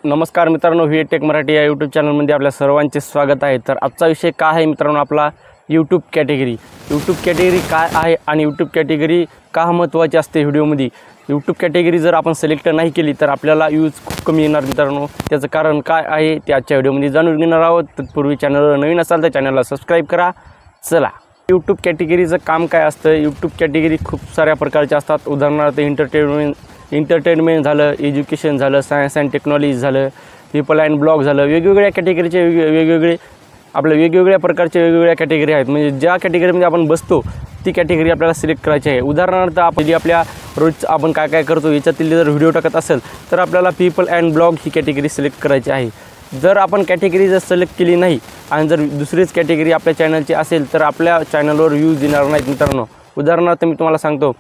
नमस्कार मित्रांनो, V take Marathi या यूट्यूब चॅनलमध्ये आपल्या सर्वांचे स्वागत आहे। तर आजचा विषय काय आहे मित्रांनो, आपला यूट्यूब कॅटेगरी काय आहे आणि यूट्यूब कॅटेगरी का महत्त्वाची असते व्हिडिओमध्ये। यूट्यूब कॅटेगरी जर आपण सिलेक्ट नाही केली तर आपल्याला यूज खूप कमी येणार मित्रांनो। त्याचं कारण काय आहे ते आजच्या व्हिडिओमध्ये जाणून घेणार आहोत। तत्पूर्वी चॅनलवर नवीन असाल तर चॅनलला सबस्क्राईब करा। चला, यूट्यूब कॅटेगरीचं काम काय असतं। यूट्यूब कॅटेगरी खूप साऱ्या प्रकारच्या असतात। उदाहरणार्थ एंटरटेनमेंट झालं, एज्युकेशन झालं, सायन्स अँड टेक्नॉलॉजी झालं, पीपल अँड ब्लॉग झालं। वेगवेगळ्या कॅटेगरीचे वेगवेगळ्या प्रकारचे वेगवेगळ्या कॅटेगरी आहेत। म्हणजे ज्या कॅटेगरीमध्ये आपण बसतो ती कॅटेगरी आपल्याला सिलेक्ट करायची आहे। उदाहरणार्थ आपल्या रोज आपण काय काय करतो याच्यातील जर व्हिडिओ टाकत असेल तर आपल्याला people and blog he category select करायची आहे। जर आपण कॅटेगरी जर सिलेक्ट केली नाही आणि जर दुसरीच कॅटेगरी आपल्या चॅनलची असेल तर आपल्या चॅनलवर व्ह्यूज येणार नाहीत मित्रांनो। उदाहरणार्थ मी तुम्हाला सांगतो,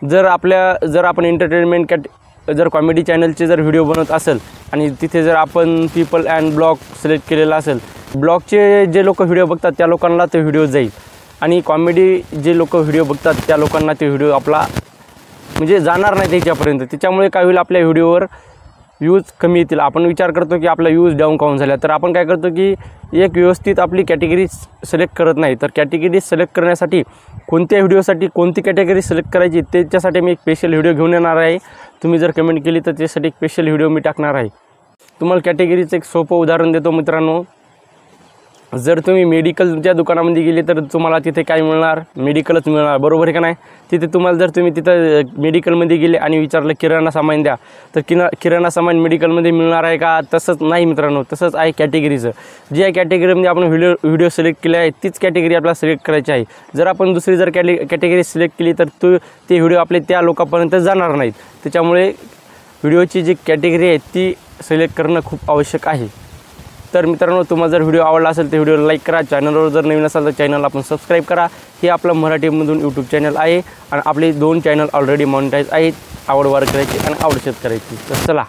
जर आपण एंटरटेनमेंट जर कॉमेडी चॅनलचे जर व्हिडिओ बनवत असेल आणि तिथे जर आपण पीपल अँड ब्लॉग सिलेक्ट केलेला असेल, ब्लॉगचे जे लोक व्हिडिओ बघतात त्या लोकांना ते व्हिडिओ जाईल आणि कॉमेडी जे लोक व्हिडिओ बघतात त्या लोकांना ते व्हिडिओ आपला म्हणजे जाणार नाही त्याच्यापर्यंत। त्याच्यामुळे काय होईल, आपल्या व्हिडिओवर व्ह्यूज कमी येतील। आपण विचार करतो की आपला व्ह्यूज डाऊन काऊन झाला, तर आपण काय करतो की एक व्यवस्थित आपली कॅटेगरी सिलेक्ट करत नाही। तर कॅटेगरी सिलेक्ट करण्यासाठी कोणत्या व्हिडिओसाठी कोणती कॅटेगरी सिलेक्ट करायची त्याच्यासाठी मी एक स्पेशल व्हिडिओ घेऊन येणार आहे। तुम्ही जर कमेंट केली तर त्यासाठी एक स्पेशल व्हिडिओ मी टाकणार आहे। तुम्हाला कॅटेगरीचं एक सोपं उदाहरण देतो मित्रांनो। जर तुम्ही मेडिकलच्या दुकानामध्ये गेले तर तुम्हाला तिथे काय मिळणार, मेडिकलच मिळणार, बरोबर आहे का नाही। तिथे तुम्हाला जर तुम्ही तिथं मेडिकलमध्ये गेले आणि विचारलं किराणा सामान द्या तर किराणा सामान मेडिकलमध्ये मिळणार आहे का? तसंच नाही मित्रांनो, तसंच आहे कॅटेगरीचं। ज्या कॅटेगरीमध्ये आपण व्हिडिओ सिलेक्ट केले आहे तीच कॅटेगरी आपल्याला सिलेक्ट करायची आहे। जर आपण दुसरी जर कॅटेगरी सिलेक्ट केली तर ते व्हिडिओ आपले त्या लोकांपर्यंत जाणार नाहीत। त्याच्यामुळे व्हिडिओची जी कॅटेगरी आहे ती सिलेक्ट करणं खूप आवश्यक आहे। तर मित्रांनो, तुम्हाला जर व्हिडिओ आवडला असेल तर व्हिडिओला लाईक करा। चॅनलवर जर नवीन असाल तर चॅनलला आपण सबस्क्राईब करा। हे आपलं मराठीमधून यूट्यूब चॅनल आहे आणि आपले 2 चॅनल ऑलरेडी मॉनिटाईज आहेत, आवड वार करायची आणि आवड शेत करायची। तर चला।